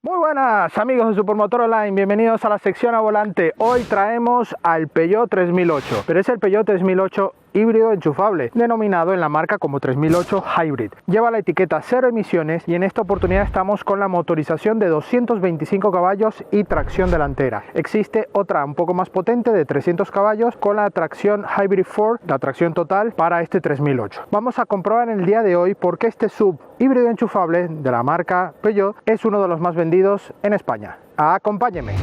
Muy buenas amigos de Supermotor Online, bienvenidos a la sección a volante. Hoy traemos al Peugeot 3008, pero es el Peugeot 3008 híbrido enchufable, denominado en la marca como 3008 Hybrid. Lleva la etiqueta 0 emisiones y en esta oportunidad estamos con la motorización de 225 caballos y tracción delantera. Existe otra un poco más potente de 300 caballos con la tracción Hybrid 4, la tracción total para este 3008. Vamos a comprobar en el día de hoy por qué este sub híbrido enchufable de la marca Peugeot es uno de los más vendidos en España. Acompáñenme.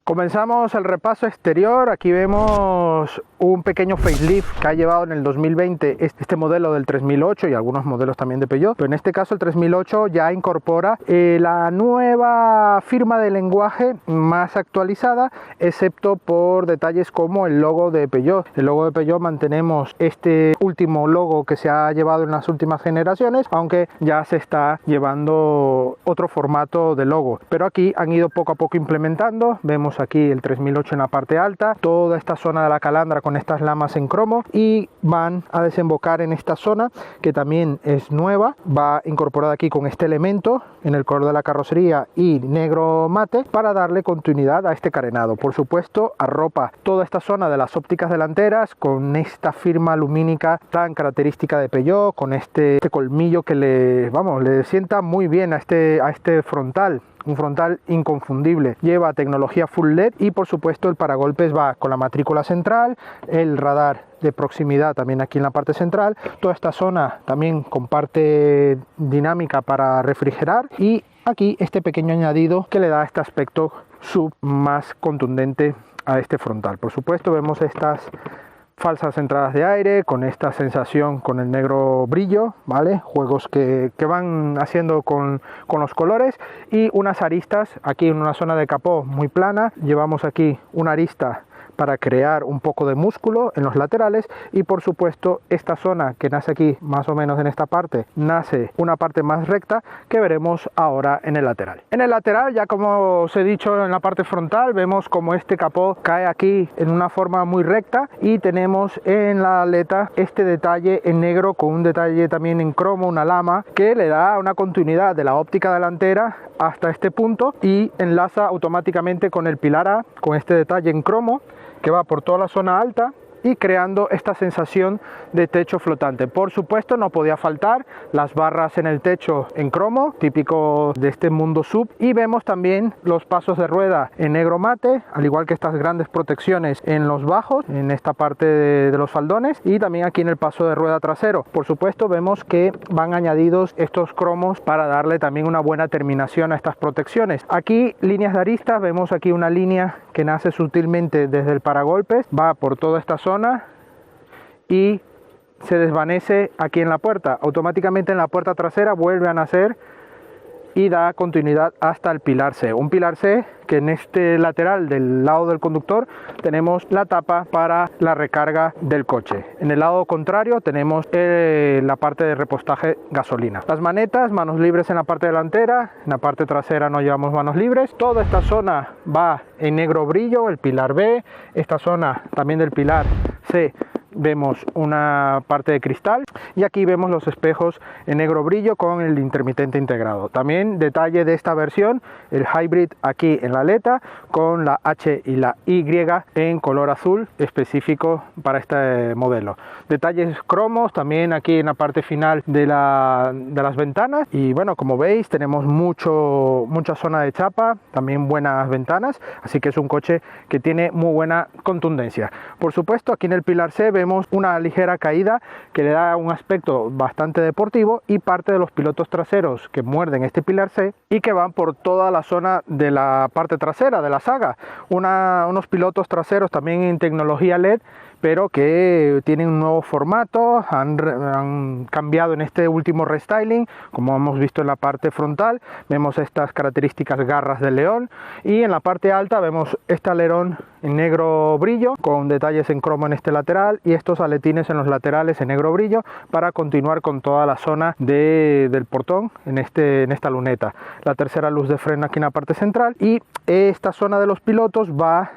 Comenzamos el repaso exterior. Aquí vemos un pequeño facelift que ha llevado en el 2020 este modelo del 3008 y algunos modelos también de Peugeot, pero en este caso el 3008 ya incorpora la nueva firma de lenguaje más actualizada, excepto por detalles como el logo de Peugeot. El logo de Peugeot mantenemos este último logo que se ha llevado en las últimas generaciones, aunque ya se está llevando otro formato de logo, pero aquí han ido poco a poco implementando. Vemos aquí el 3008 en la parte alta, toda esta zona de la calandra con estas lamas en cromo, y van a desembocar en esta zona que también es nueva, va incorporada aquí con este elemento en el color de la carrocería y negro mate para darle continuidad a este carenado. Por supuesto, arropa toda esta zona de las ópticas delanteras con esta firma lumínica tan característica de Peugeot, con este colmillo que le sienta muy bien a este frontal. Un frontal inconfundible, lleva tecnología Full LED y por supuesto el paragolpes va con la matrícula central, el radar de proximidad también aquí en la parte central, toda esta zona también con parte dinámica para refrigerar y aquí este pequeño añadido que le da este aspecto sub más contundente a este frontal. Por supuesto vemos estas falsas entradas de aire con esta sensación con el negro brillo, ¿vale? Juegos que van haciendo con los colores y unas aristas aquí en una zona de capó muy plana. Llevamos aquí una arista para crear un poco de músculo en los laterales y por supuesto esta zona que nace aquí más o menos en esta parte, nace una parte más recta que veremos ahora en el lateral. En el lateral, ya como os he dicho en la parte frontal, vemos como este capó cae aquí en una forma muy recta y tenemos en la aleta este detalle en negro con un detalle también en cromo, una lama que le da una continuidad de la óptica delantera hasta este punto y enlaza automáticamente con el pilar A con este detalle en cromo que va por toda la zona alta y creando esta sensación de techo flotante. Por supuesto no podía faltar las barras en el techo en cromo, típico de este mundo sub, y vemos también los pasos de rueda en negro mate, al igual que estas grandes protecciones en los bajos, en esta parte de los faldones y también aquí en el paso de rueda trasero. Por supuesto vemos que van añadidos estos cromos para darle también una buena terminación a estas protecciones. Aquí líneas de aristas, vemos aquí una línea que nace sutilmente desde el paragolpes, va por toda esta zona y se desvanece aquí en la puerta. Automáticamente en la puerta trasera vuelve a nacer y da continuidad hasta el pilar C. Un pilar C que en este lateral del lado del conductor tenemos la tapa para la recarga del coche. En el lado contrario tenemos la parte de repostaje gasolina. Las manetas, manos libres en la parte delantera, en la parte trasera no llevamos manos libres. Toda esta zona va en negro brillo, el pilar B, esta zona también del pilar C vemos una parte de cristal y aquí vemos los espejos en negro brillo con el intermitente integrado. También detalle de esta versión, el Hybrid aquí en la aleta con la H y la Y en color azul específico para este modelo. Detalles cromos también aquí en la parte final de las ventanas y bueno, como veis tenemos mucha zona de chapa, también buenas ventanas, así que es un coche que tiene muy buena contundencia. Por supuesto aquí en el pilar C vemos una ligera caída que le da un aspecto bastante deportivo y parte de los pilotos traseros que muerden este pilar C y que van por toda la zona de la parte trasera de la saga. Unos pilotos traseros también en tecnología LED pero que tienen un nuevo formato, han cambiado en este último restyling, como hemos visto en la parte frontal, vemos estas características garras del león, y en la parte alta vemos este alerón en negro brillo, con detalles en cromo en este lateral, y estos aletines en los laterales en negro brillo, para continuar con toda la zona del portón en esta luneta. La tercera luz de freno aquí en la parte central, y esta zona de los pilotos va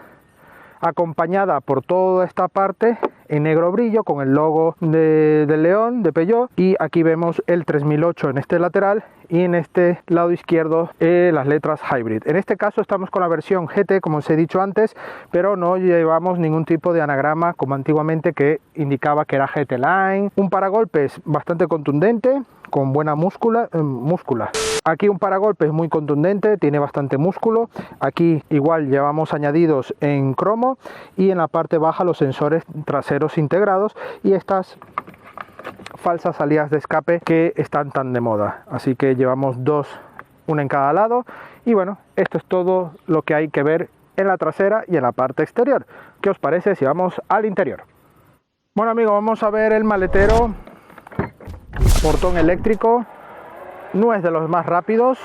acompañada por toda esta parte en negro brillo con el logo del León, de Peugeot, y aquí vemos el 3008 en este lateral, y en este lado izquierdo las letras Hybrid. En este caso estamos con la versión GT, como os he dicho antes, pero no llevamos ningún tipo de anagrama como antiguamente, que indicaba que era GT Line. Un paragolpes bastante contundente, con buena múscula. Aquí un paragolpes muy contundente, tiene bastante músculo. Aquí igual llevamos añadidos en cromo, y en la parte baja los sensores traseros integrados y estas falsas salidas de escape que están tan de moda. Así que llevamos dos, una en cada lado, y bueno, esto es todo lo que hay que ver en la trasera y en la parte exterior. ¿Qué os parece si vamos al interior? Bueno amigos, vamos a ver el maletero. Portón eléctrico, no es de los más rápidos,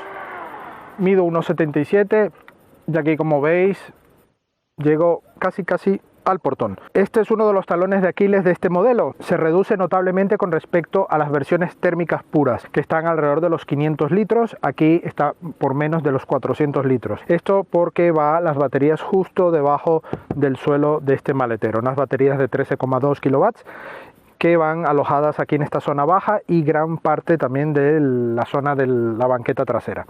mido 1,77 y aquí, como veis, llego casi al portón. Este es uno de los talones de Aquiles de este modelo. Se reduce notablemente con respecto a las versiones térmicas puras, que están alrededor de los 500 litros. Aquí está por menos de los 400 litros. Esto porque va las baterías justo debajo del suelo de este maletero, unas baterías de 13,2 kilowatts, que van alojadas aquí en esta zona baja, y gran parte también de la zona de la banqueta trasera.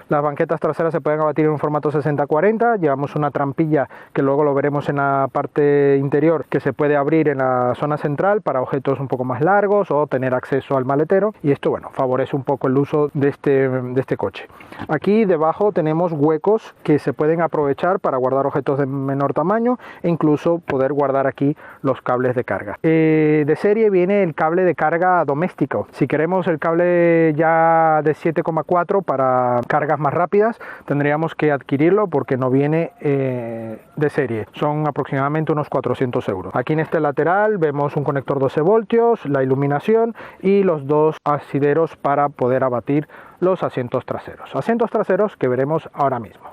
Las banquetas traseras se pueden abatir en un formato 60-40, llevamos una trampilla que luego lo veremos en la parte interior, que se puede abrir en la zona central para objetos un poco más largos o tener acceso al maletero, y esto, bueno, favorece un poco el uso de este coche. Aquí debajo tenemos huecos que se pueden aprovechar para guardar objetos de menor tamaño, e incluso poder guardar aquí los cables de carga. De serie viene el cable de carga doméstico. Si queremos el cable ya de 7,4 para cargas más rápidas, tendríamos que adquirirlo porque no viene de serie. Son aproximadamente unos 400 euros. Aquí en este lateral vemos un conector 12 voltios, la iluminación y los dos asideros para poder abatir los asientos traseros. Asientos traseros que veremos ahora mismo.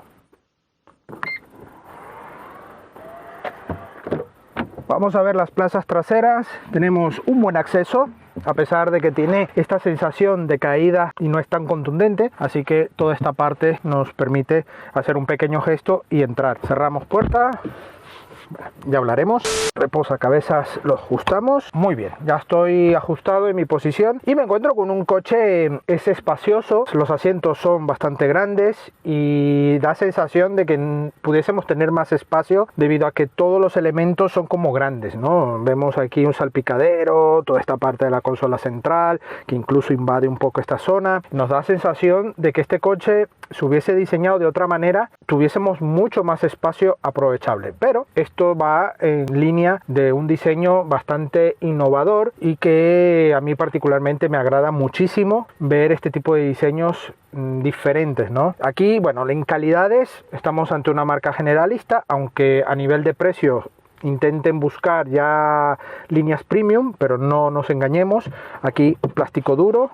Vamos a ver las plazas traseras. Tenemos un buen acceso, a pesar de que tiene esta sensación de caída y no es tan contundente, así que toda esta parte nos permite hacer un pequeño gesto y entrar. Cerramos puerta, ya hablaremos. Reposacabezas lo ajustamos. Muy bien, ya estoy ajustado en mi posición y me encuentro con un coche, es espacioso, los asientos son bastante grandes y da sensación de que pudiésemos tener más espacio debido a que todos los elementos son como grandes, ¿no? Vemos aquí un salpicadero, toda esta parte de la consola central que incluso invade un poco esta zona. Nos da sensación de que este coche, si hubiese diseñado de otra manera, tuviésemos mucho más espacio aprovechable, pero esto va en línea de un diseño bastante innovador y que a mí particularmente me agrada muchísimo ver este tipo de diseños diferentes, ¿no? Aquí, bueno, en calidades estamos ante una marca generalista, aunque a nivel de precios intenten buscar ya líneas premium, pero no nos engañemos. Aquí plástico duro,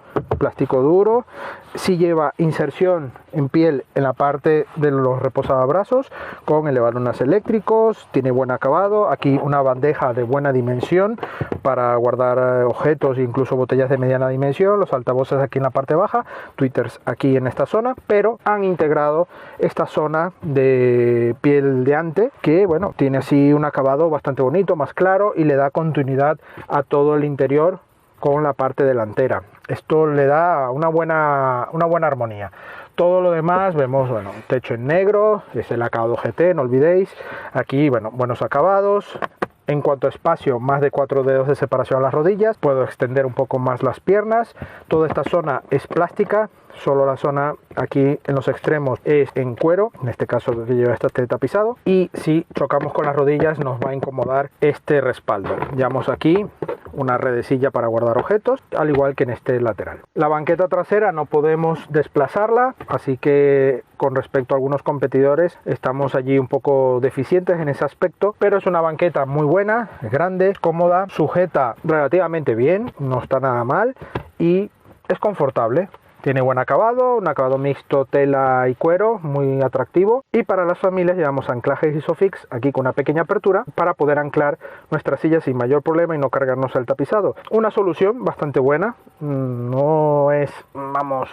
sí lleva inserción en piel en la parte de los reposabrazos con elevadores eléctricos, tiene buen acabado. Aquí una bandeja de buena dimensión para guardar objetos e incluso botellas de mediana dimensión, los altavoces aquí en la parte baja, tweeters aquí en esta zona, pero han integrado esta zona de piel de ante que, bueno, tiene así un acabado bastante bonito, más claro, y le da continuidad a todo el interior con la parte delantera. Esto le da una buena armonía. Todo lo demás vemos, bueno, techo en negro, es el acabado GT, no olvidéis. Aquí, bueno, buenos acabados. En cuanto a espacio, más de 4 dedos de separación a las rodillas, puedo extender un poco más las piernas. Toda esta zona es plástica, solo la zona aquí en los extremos es en cuero, en este caso que lleva este tapizado, y si chocamos con las rodillas nos va a incomodar este respaldo. Llevamos aquí una redecilla para guardar objetos, al igual que en este lateral. La banqueta trasera no podemos desplazarla, así que con respecto a algunos competidores estamos allí un poco deficientes en ese aspecto, pero es una banqueta muy buena, es grande, cómoda, sujeta relativamente bien, no está nada mal y es confortable. Tiene buen acabado, un acabado mixto tela y cuero, muy atractivo. Y para las familias llevamos anclajes Isofix aquí con una pequeña apertura para poder anclar nuestra silla sin mayor problema y no cargarnos el tapizado. Una solución bastante buena, no es, vamos,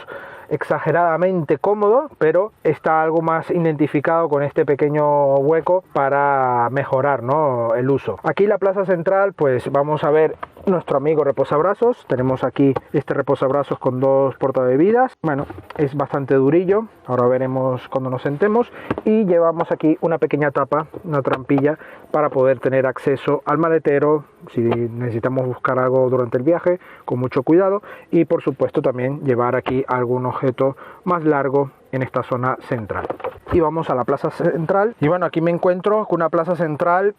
exageradamente cómodo, pero está algo más identificado con este pequeño hueco para mejorar, ¿no?, el uso. Aquí la plaza central, pues vamos a ver nuestro amigo reposabrazos. Tenemos aquí este reposabrazos con dos portabebidas. Bueno, es bastante durillo, ahora veremos cuando nos sentemos. Y llevamos aquí una pequeña tapa, una trampilla para poder tener acceso al maletero si necesitamos buscar algo durante el viaje, con mucho cuidado. Y por supuesto también llevar aquí algún objeto más largo en esta zona central. Y vamos a la plaza central. Y bueno, aquí me encuentro con una plaza central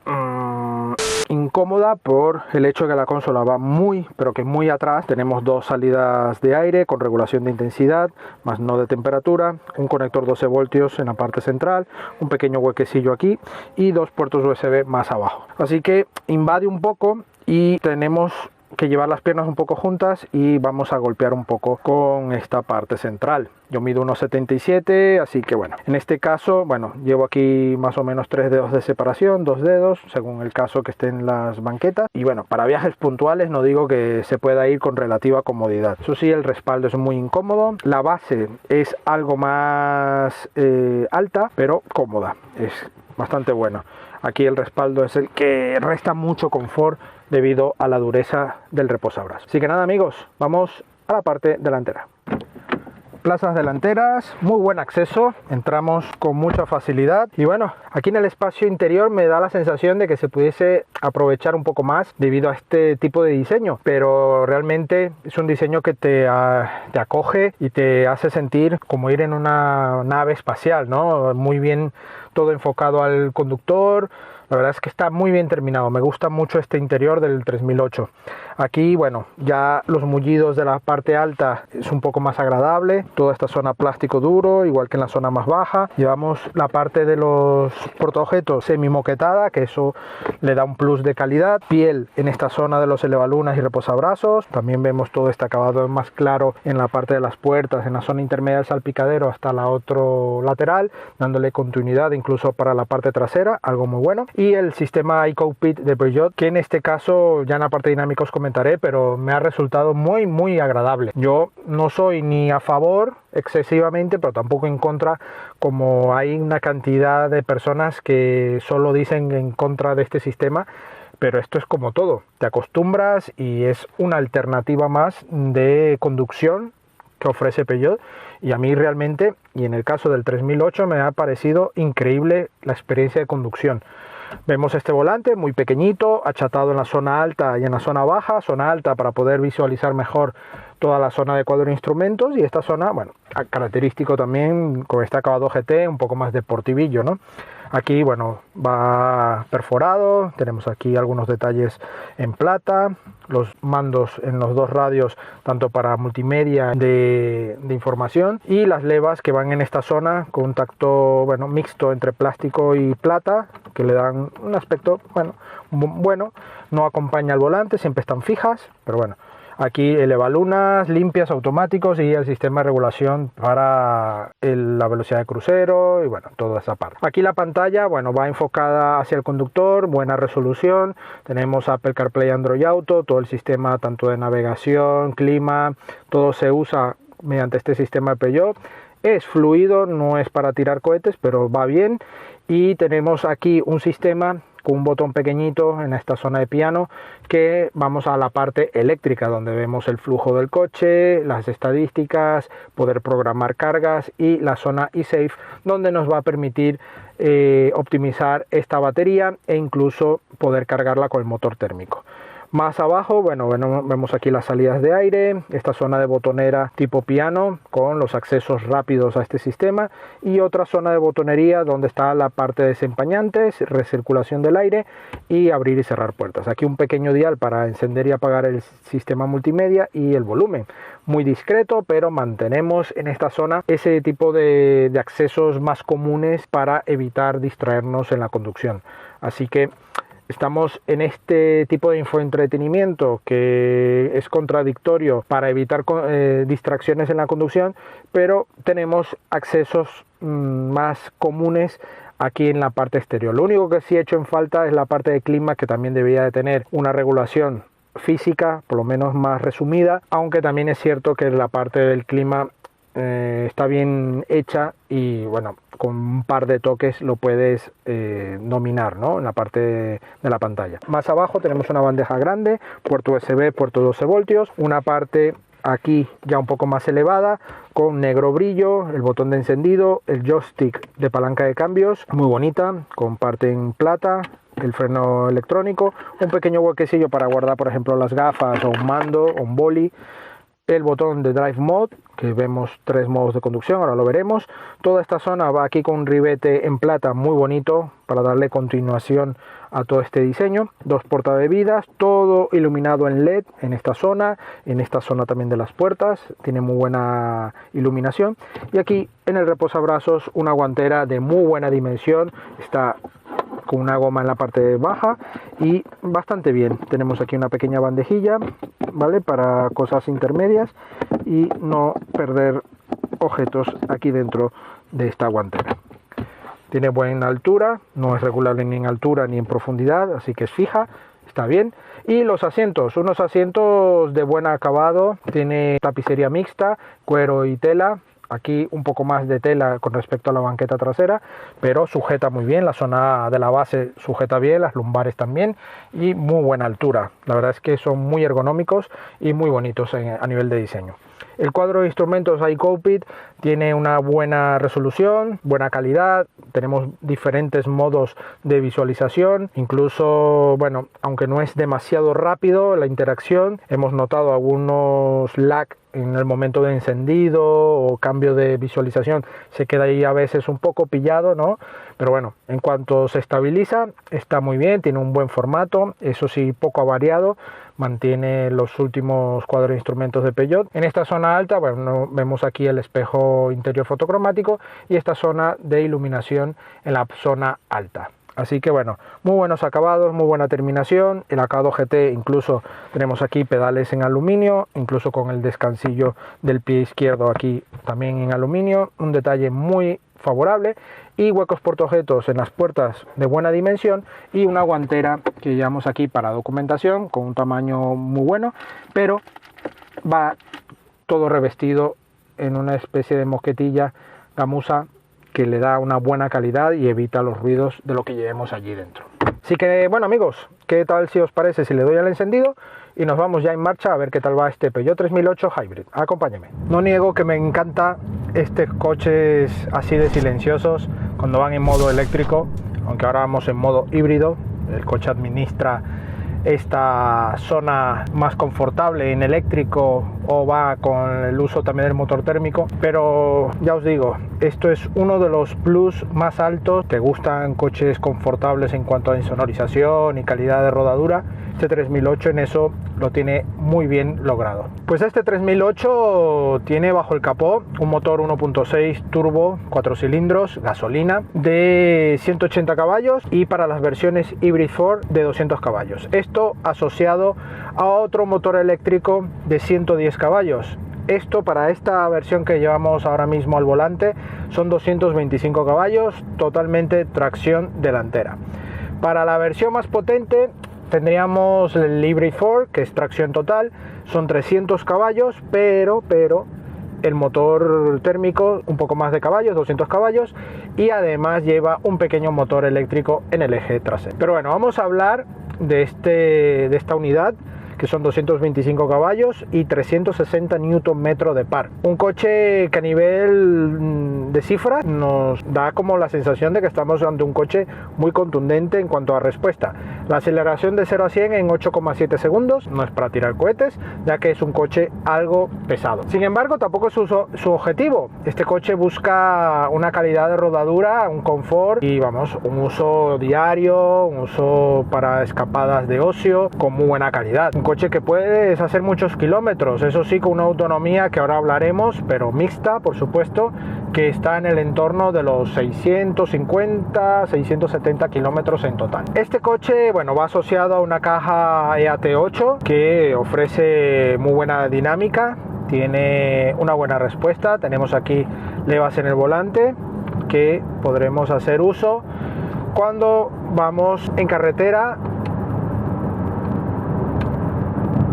incómoda por el hecho de que la consola va muy, pero que muy atrás. Tenemos dos salidas de aire con regulación de intensidad, más no de temperatura, un conector 12 voltios en la parte central, un pequeño huequecillo aquí y dos puertos USB más abajo. Así que invade un poco y tenemos que llevar las piernas un poco juntas y vamos a golpear un poco con esta parte central. Yo mido 1,77, así que bueno, en este caso, bueno, llevo aquí más o menos 3 dedos de separación, 2 dedos, según el caso que estén las banquetas. Y bueno, para viajes puntuales no digo que se pueda ir con relativa comodidad. Eso sí, el respaldo es muy incómodo. La base es algo más alta, pero cómoda. Es bastante bueno. Aquí el respaldo es el que resta mucho confort debido a la dureza del reposabrazos. Así que nada, amigos, vamos a la parte delantera. Plazas delanteras, muy buen acceso, entramos con mucha facilidad y bueno, aquí en el espacio interior me da la sensación de que se pudiese aprovechar un poco más debido a este tipo de diseño, pero realmente es un diseño que te acoge y te hace sentir como ir en una nave espacial, ¿no? Muy bien, todo enfocado al conductor. La verdad es que está muy bien terminado, me gusta mucho este interior del 3008. Aquí, bueno, ya los mullidos de la parte alta es un poco más agradable, toda esta zona plástico duro, igual que en la zona más baja. Llevamos la parte de los portaobjetos semi moquetada, que eso le da un plus de calidad. Piel en esta zona de los elevalunas y reposabrazos. También vemos todo este acabado más claro en la parte de las puertas, en la zona intermedia del salpicadero hasta la otro lateral, dándole continuidad incluso para la parte trasera, algo muy bueno. Y el sistema iCockpit de Peugeot, que en este caso ya en la parte dinámica os comentaré, pero me ha resultado muy agradable. Yo no soy ni a favor excesivamente, pero tampoco en contra, como hay una cantidad de personas que solo dicen en contra de este sistema. Pero esto es como todo, te acostumbras y es una alternativa más de conducción que ofrece Peugeot. Y a mí realmente, y en el caso del 3008, me ha parecido increíble la experiencia de conducción. Vemos este volante muy pequeñito, achatado en la zona alta y en la zona baja. Zona alta para poder visualizar mejor toda la zona de cuadro de instrumentos, y esta zona, bueno, característico también con este acabado GT, un poco más deportivillo, ¿no? Aquí, bueno, va perforado, tenemos aquí algunos detalles en plata, los mandos en los dos radios, tanto para multimedia de información, y las levas que van en esta zona con un tacto, bueno, mixto entre plástico y plata, que le dan un aspecto, bueno, no acompaña al volante, siempre están fijas, pero bueno. Aquí elevalunas limpias automáticos y el sistema de regulación para la velocidad de crucero y bueno, toda esa parte. Aquí la pantalla, bueno, va enfocada hacia el conductor, buena resolución. Tenemos Apple CarPlay, Android Auto, todo el sistema tanto de navegación, clima, todo se usa mediante este sistema de Peugeot. Es fluido, no es para tirar cohetes, pero va bien. Y tenemos aquí un sistema con un botón pequeñito en esta zona de piano, que vamos a la parte eléctrica, donde vemos el flujo del coche, las estadísticas, poder programar cargas, y la zona eSafe, donde nos va a permitir optimizar esta batería e incluso poder cargarla con el motor térmico. Más abajo, bueno, vemos aquí las salidas de aire, esta zona de botonera tipo piano con los accesos rápidos a este sistema y otra zona de botonería donde está la parte de desempañantes, recirculación del aire y abrir y cerrar puertas. Aquí un pequeño dial para encender y apagar el sistema multimedia y el volumen. Muy discreto, pero mantenemos en esta zona ese tipo de accesos más comunes para evitar distraernos en la conducción. Así que estamos en este tipo de infoentretenimiento que es contradictorio para evitar distracciones en la conducción, pero tenemos accesos más comunes aquí en la parte exterior. Lo único que sí he hecho en falta es la parte de clima, que también debería de tener una regulación física, por lo menos más resumida, aunque también es cierto que la parte del clima está bien hecha y bueno, con un par de toques lo puedes dominar, ¿no? En la parte de la pantalla. Más abajo tenemos una bandeja grande, puerto USB, puerto 12 voltios, una parte aquí ya un poco más elevada con negro brillo, el botón de encendido, el joystick de palanca de cambios, muy bonita, con parte en plata, el freno electrónico, un pequeño huequecillo para guardar por ejemplo las gafas o un mando o un boli, el botón de Drive Mode, que vemos 3 modos de conducción, ahora lo veremos. Toda esta zona va aquí con un ribete en plata muy bonito para darle continuación a todo este diseño. 2 portabebidas, todo iluminado en LED en esta zona también de las puertas, tiene muy buena iluminación. Y aquí en el reposabrazos una guantera de muy buena dimensión, está con una goma en la parte baja y bastante bien. Tenemos aquí una pequeña bandejilla, ¿vale? Para cosas intermedias y no perder objetos aquí dentro de esta guantera. Tiene buena altura, no es regulable ni en altura ni en profundidad, así que es fija, está bien. Y los asientos, unos asientos de buen acabado, tiene tapicería mixta, cuero y tela. Aquí un poco más de tela con respecto a la banqueta trasera, pero sujeta muy bien, la zona de la base sujeta bien, las lumbares también y muy buena altura. La verdad es que son muy ergonómicos y muy bonitos a nivel de diseño. El cuadro de instrumentos iCockpit tiene una buena resolución, buena calidad, tenemos diferentes modos de visualización, incluso, bueno, aunque no es demasiado rápido la interacción, hemos notado algunos lag en el momento de encendido o cambio de visualización, se queda ahí a veces un poco pillado, ¿no? Pero bueno, en cuanto se estabiliza, está muy bien, tiene un buen formato, eso sí, poco avariado, mantiene los últimos cuadros de instrumentos de Peugeot. En esta zona alta, bueno, vemos aquí el espejo interior fotocromático y esta zona de iluminación en la zona alta. Así que bueno, muy buenos acabados, muy buena terminación. El acabado GT, incluso tenemos aquí pedales en aluminio, incluso con el descansillo del pie izquierdo aquí también en aluminio, un detalle muy favorable, y huecos portaobjetos en las puertas de buena dimensión y una guantera que llevamos aquí para documentación con un tamaño muy bueno, pero va todo revestido en una especie de mosquetilla gamuza que le da una buena calidad y evita los ruidos de lo que llevemos allí dentro. Así que bueno amigos, ¿qué tal si os parece si le doy al encendido? Y nos vamos ya en marcha a ver qué tal va este Peugeot 3008 Hybrid. Acompáñame. No niego que me encanta estos coches así de silenciosos cuando van en modo eléctrico, aunque ahora vamos en modo híbrido. El coche administra esta zona más confortable en eléctrico o va con el uso también del motor térmico, pero ya os digo, esto es uno de los plus más altos. Te gustan coches confortables en cuanto a insonorización y calidad de rodadura, este 3008 en eso lo tiene muy bien logrado. Pues este 3008 tiene bajo el capó un motor 1.6 turbo 4 cilindros gasolina de 180 caballos y para las versiones Hybrid 4 de 200 caballos. Esto asociado a otro motor eléctrico de 110 caballos. Esto para esta versión que llevamos ahora mismo al volante son 225 caballos, totalmente tracción delantera. Para la versión más potente tendríamos el Hybrid 4, que es tracción total, son 300 caballos, pero el motor térmico un poco más de caballos, 200 caballos, y además lleva un pequeño motor eléctrico en el eje trasero. Pero bueno, vamos a hablar de esta unidad, que son 225 caballos y 360 Nm de par. Un coche que a nivel de cifras nos da como la sensación de que estamos ante un coche muy contundente en cuanto a respuesta. La aceleración de 0 a 100 en 8,7 segundos, no es para tirar cohetes, ya que es un coche algo pesado. Sin embargo, tampoco es su objetivo. Este coche busca una calidad de rodadura, un confort y vamos, un uso diario, un uso para escapadas de ocio con muy buena calidad. Un coche que puedes hacer muchos kilómetros, eso sí, con una autonomía que ahora hablaremos, pero mixta, por supuesto, que está en el entorno de los 650, 670 kilómetros en total. Este coche, bueno, va asociado a una caja EAT8 que ofrece muy buena dinámica, tiene una buena respuesta. Tenemos aquí levas en el volante que podremos hacer uso cuando vamos en carretera.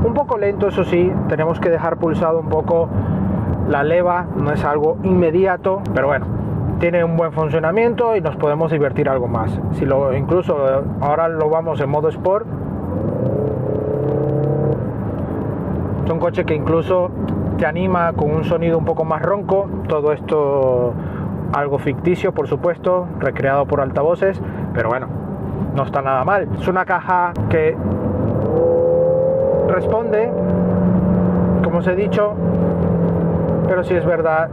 Un poco lento, eso sí, tenemos que dejar pulsado un poco la leva, no es algo inmediato, pero bueno, tiene un buen funcionamiento y nos podemos divertir algo más. Si incluso ahora lo vamos en modo Sport, es un coche que incluso te anima con un sonido un poco más ronco. Todo esto algo ficticio, por supuesto, recreado por altavoces, pero bueno, no está nada mal. Es una caja que responde, como os he dicho, pero sí es verdad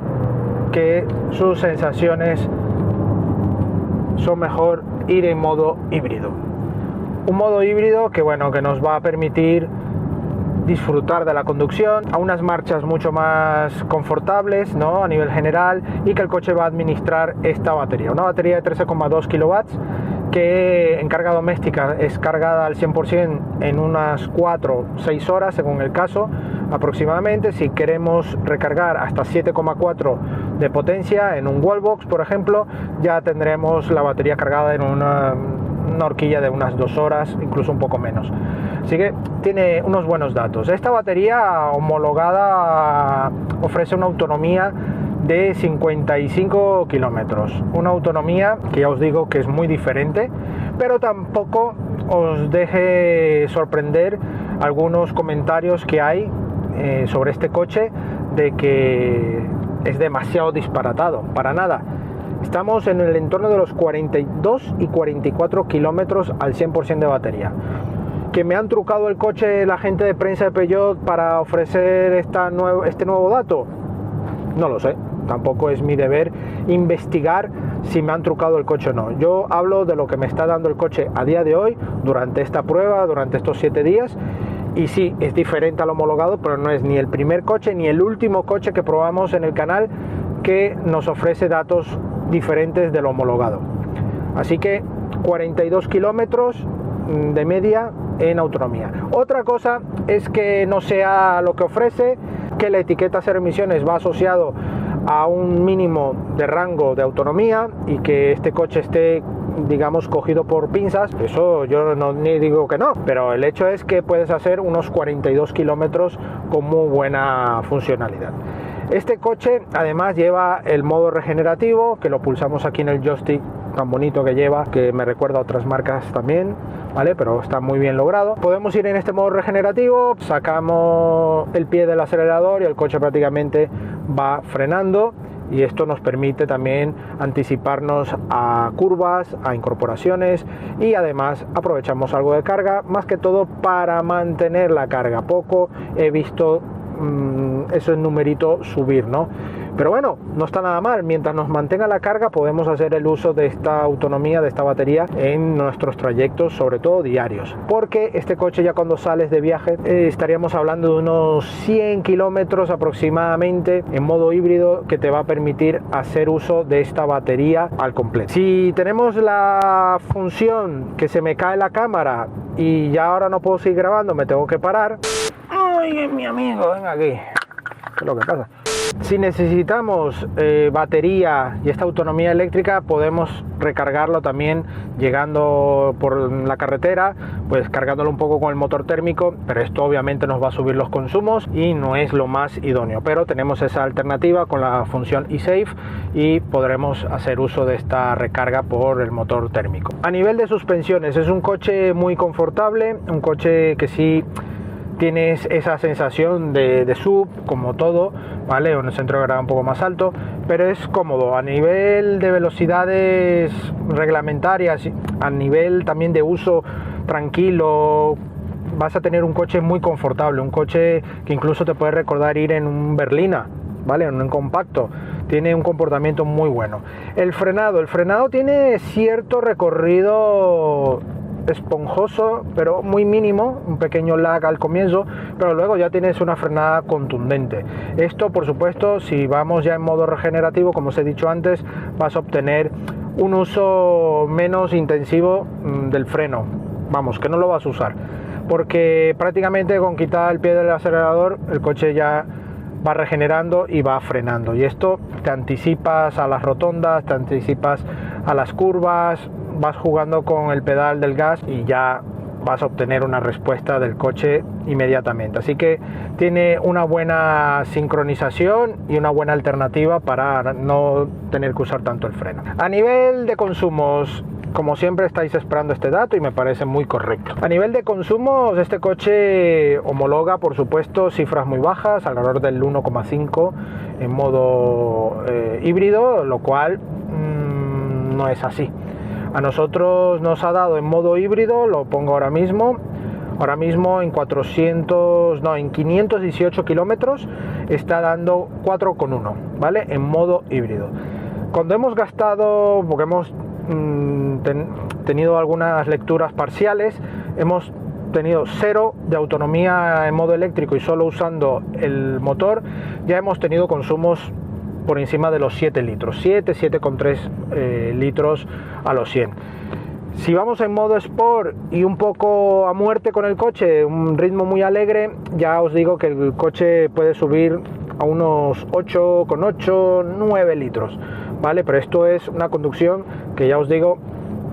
que sus sensaciones son mejor ir en modo híbrido. Un modo híbrido que bueno, que nos va a permitir disfrutar de la conducción a unas marchas mucho más confortables, ¿no?, a nivel general, y que el coche va a administrar esta batería, una batería de 13,2 kilowatts que en carga doméstica es cargada al 100% en unas 4-6 horas según el caso aproximadamente. Si queremos recargar hasta 7,4 de potencia en un wallbox, por ejemplo, ya tendremos la batería cargada en una horquilla de unas 2 horas, incluso un poco menos. Así que tiene unos buenos datos. Esta batería homologada ofrece una autonomía de 55 kilómetros, una autonomía que ya os digo que es muy diferente, pero tampoco os deje sorprender algunos comentarios que hay sobre este coche de que es demasiado disparatado. Para nada, estamos en el entorno de los 42 y 44 kilómetros al 100% de batería. ¿Que me han trucado el coche la gente de prensa de Peugeot para ofrecer este nuevo dato? No lo sé, tampoco es mi deber investigar si me han trucado el coche o no. Yo hablo de lo que me está dando el coche a día de hoy, durante esta prueba, durante estos 7 días, y sí, es diferente al homologado, pero no es ni el primer coche ni el último coche que probamos en el canal que nos ofrece datos diferentes del homologado. Así que 42 kilómetros de media en autonomía. Otra cosa es que no sea lo que ofrece, que la etiqueta cero emisiones va asociado a un mínimo de rango de autonomía y que este coche esté, digamos, cogido por pinzas. Eso yo no ni digo que no, pero el hecho es que puedes hacer unos 42 kilómetros con muy buena funcionalidad. Este coche además lleva el modo regenerativo, que lo pulsamos aquí en el joystick tan bonito que lleva, que me recuerda a otras marcas también, ¿vale? Pero está muy bien logrado. Podemos ir en este modo regenerativo, sacamos el pie del acelerador y el coche prácticamente va frenando, y esto nos permite también anticiparnos a curvas, a incorporaciones, y además aprovechamos algo de carga, más que todo para mantener la carga. Poco he visto eso es numerito subir, ¿no? Pero bueno, no está nada mal. Mientras nos mantenga la carga, podemos hacer el uso de esta autonomía, de esta batería, en nuestros trayectos, sobre todo diarios. Porque este coche, ya cuando sales de viaje, estaríamos hablando de unos 100 kilómetros aproximadamente en modo híbrido, que te va a permitir hacer uso de esta batería al completo. Si tenemos la función que se me cae la cámara y ya ahora no puedo seguir grabando, me tengo que parar. Ay, mi amigo, ven aquí. ¿Qué es lo que pasa? Si necesitamos batería y esta autonomía eléctrica, podemos recargarlo también llegando por la carretera, pues cargándolo un poco con el motor térmico, pero esto obviamente nos va a subir los consumos y no es lo más idóneo. Pero tenemos esa alternativa con la función eSafe y podremos hacer uso de esta recarga por el motor térmico. A nivel de suspensiones, es un coche muy confortable, un coche que sí tienes esa sensación de sub, como todo, ¿vale? Un centro de gravedad un poco más alto, pero es cómodo a nivel de velocidades reglamentarias, a nivel también de uso tranquilo. Vas a tener un coche muy confortable, un coche que incluso te puede recordar ir en un berlina, ¿vale? En un compacto. Tiene un comportamiento muy bueno. El frenado tiene cierto recorrido esponjoso, pero muy mínimo, un pequeño lag al comienzo, pero luego ya tienes una frenada contundente. Esto, por supuesto, si vamos ya en modo regenerativo, como os he dicho antes, vas a obtener un uso menos intensivo del freno. Vamos, que no lo vas a usar, porque prácticamente con quitar el pie del acelerador, el coche ya va regenerando y va frenando, y esto te anticipas a las rotondas, te anticipas a las curvas, vas jugando con el pedal del gas y ya vas a obtener una respuesta del coche inmediatamente. Así que tiene una buena sincronización y una buena alternativa para no tener que usar tanto el freno. A nivel de consumos, como siempre estáis esperando este dato y me parece muy correcto. A nivel de consumos, este coche homologa, por supuesto, cifras muy bajas, alrededor del 1,5 en modo híbrido, lo cual no es así. A nosotros nos ha dado en modo híbrido, lo pongo ahora mismo en 518 kilómetros está dando 4,1, ¿vale? En modo híbrido. Cuando hemos gastado, porque hemos tenido algunas lecturas parciales, hemos tenido 0 de autonomía en modo eléctrico y solo usando el motor, ya hemos tenido consumos por encima de los 7 litros, 7,3 litros a los 100. Si vamos en modo Sport y un poco a muerte con el coche, un ritmo muy alegre, ya os digo que el coche puede subir a unos 8,8, 9 litros, ¿vale? Pero esto es una conducción que ya os digo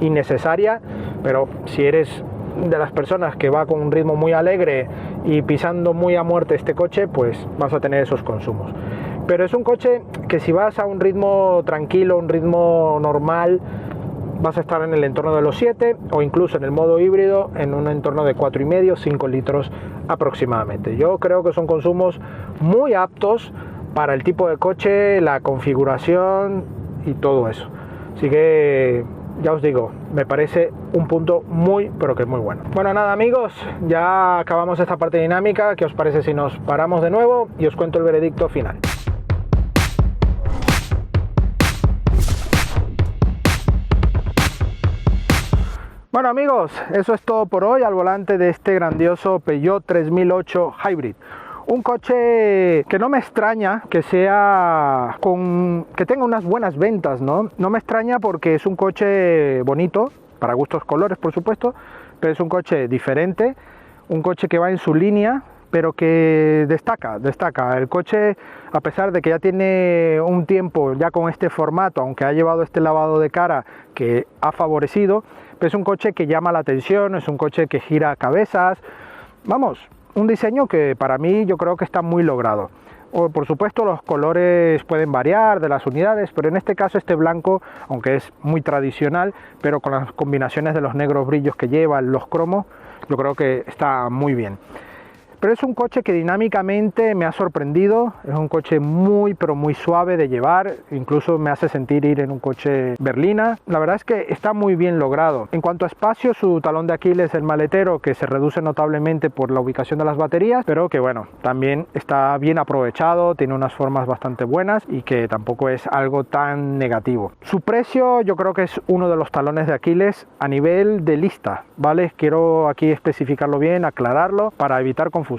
innecesaria, pero si eres de las personas que va con un ritmo muy alegre y pisando muy a muerte este coche, pues vas a tener esos consumos. Pero es un coche que si vas a un ritmo tranquilo, un ritmo normal, vas a estar en el entorno de los 7 o incluso en el modo híbrido en un entorno de 4,5, 5 litros aproximadamente. Yo creo que son consumos muy aptos para el tipo de coche, la configuración y todo eso. Así que ya os digo, me parece un punto muy, pero que muy bueno. Bueno, nada amigos, ya acabamos esta parte dinámica. ¿Qué os parece si nos paramos de nuevo y os cuento el veredicto final? Bueno amigos, eso es todo por hoy al volante de este grandioso Peugeot 3008 Hybrid. Un coche que no me extraña que que tenga unas buenas ventas, ¿no? No me extraña porque es un coche bonito, para gustos colores por supuesto, pero es un coche diferente, un coche que va en su línea, pero que destaca. El coche, a pesar de que ya tiene un tiempo ya con este formato, aunque ha llevado este lavado de cara que ha favorecido, pero es un coche que llama la atención, es un coche que gira cabezas, vamos, un diseño que para mí yo creo que está muy logrado. Por supuesto los colores pueden variar de las unidades, pero en este caso este blanco, aunque es muy tradicional, pero con las combinaciones de los negros brillos que lleva, los cromos, yo creo que está muy bien. Pero es un coche que dinámicamente me ha sorprendido, es un coche muy pero muy suave de llevar, incluso me hace sentir ir en un coche berlina. La verdad es que está muy bien logrado. En cuanto a espacio, su talón de Aquiles es el maletero, que se reduce notablemente por la ubicación de las baterías, pero que bueno, también está bien aprovechado, tiene unas formas bastante buenas y que tampoco es algo tan negativo. Su precio yo creo que es uno de los talones de Aquiles a nivel de lista, ¿vale? Quiero aquí especificarlo bien, aclararlo para evitar confusiones.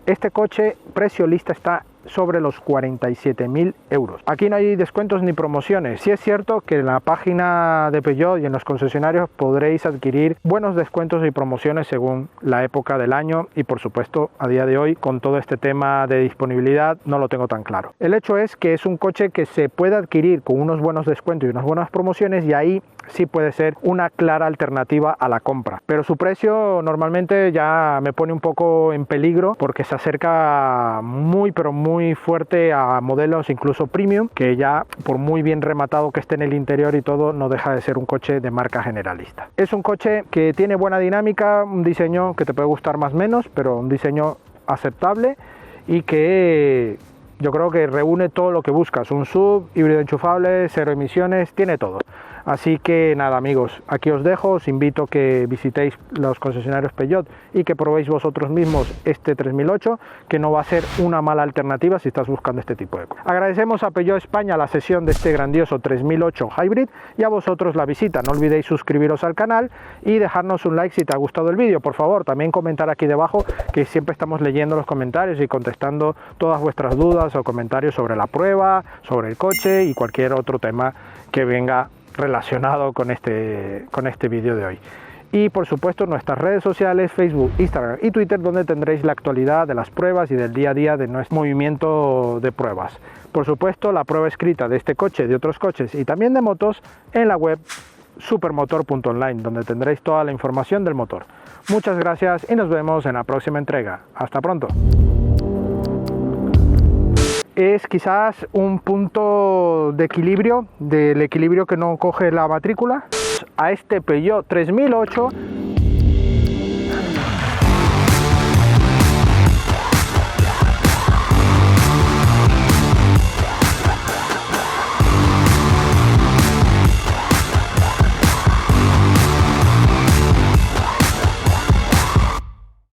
Este coche, precio lista, está sobre los 47.000 euros. Aquí no hay descuentos ni promociones. Sí es cierto que en la página de Peugeot y en los concesionarios podréis adquirir buenos descuentos y promociones según la época del año y por supuesto a día de hoy con todo este tema de disponibilidad no lo tengo tan claro. El hecho es que es un coche que se puede adquirir con unos buenos descuentos y unas buenas promociones y ahí sí puede ser una clara alternativa a la compra, pero su precio normalmente ya me pone un poco en peligro porque se acerca muy pero muy fuerte a modelos incluso premium, que ya por muy bien rematado que esté en el interior y todo no deja de ser un coche de marca generalista. Es un coche que tiene buena dinámica, un diseño que te puede gustar más o menos, pero un diseño aceptable y que yo creo que reúne todo lo que buscas, un SUV, híbrido enchufable, cero emisiones, tiene todo. Así que nada amigos, aquí os dejo, os invito a que visitéis los concesionarios Peugeot y que probéis vosotros mismos este 3008, que no va a ser una mala alternativa si estás buscando este tipo de cosas. Agradecemos a Peugeot España la cesión de este grandioso 3008 Hybrid y a vosotros la visita. No olvidéis suscribiros al canal y dejarnos un like si te ha gustado el vídeo. Por favor, también comentar aquí debajo, que siempre estamos leyendo los comentarios y contestando todas vuestras dudas o comentarios sobre la prueba, sobre el coche y cualquier otro tema que venga relacionado con este vídeo de hoy. Y por supuesto nuestras redes sociales, Facebook, Instagram y Twitter, donde tendréis la actualidad de las pruebas y del día a día de nuestro movimiento de pruebas. Por supuesto la prueba escrita de este coche, de otros coches y también de motos en la web supermotor.online, donde tendréis toda la información del motor. Muchas gracias y nos vemos en la próxima entrega. Hasta pronto. Es quizás un punto de equilibrio, del equilibrio que no coge la matrícula. A este Peugeot 3008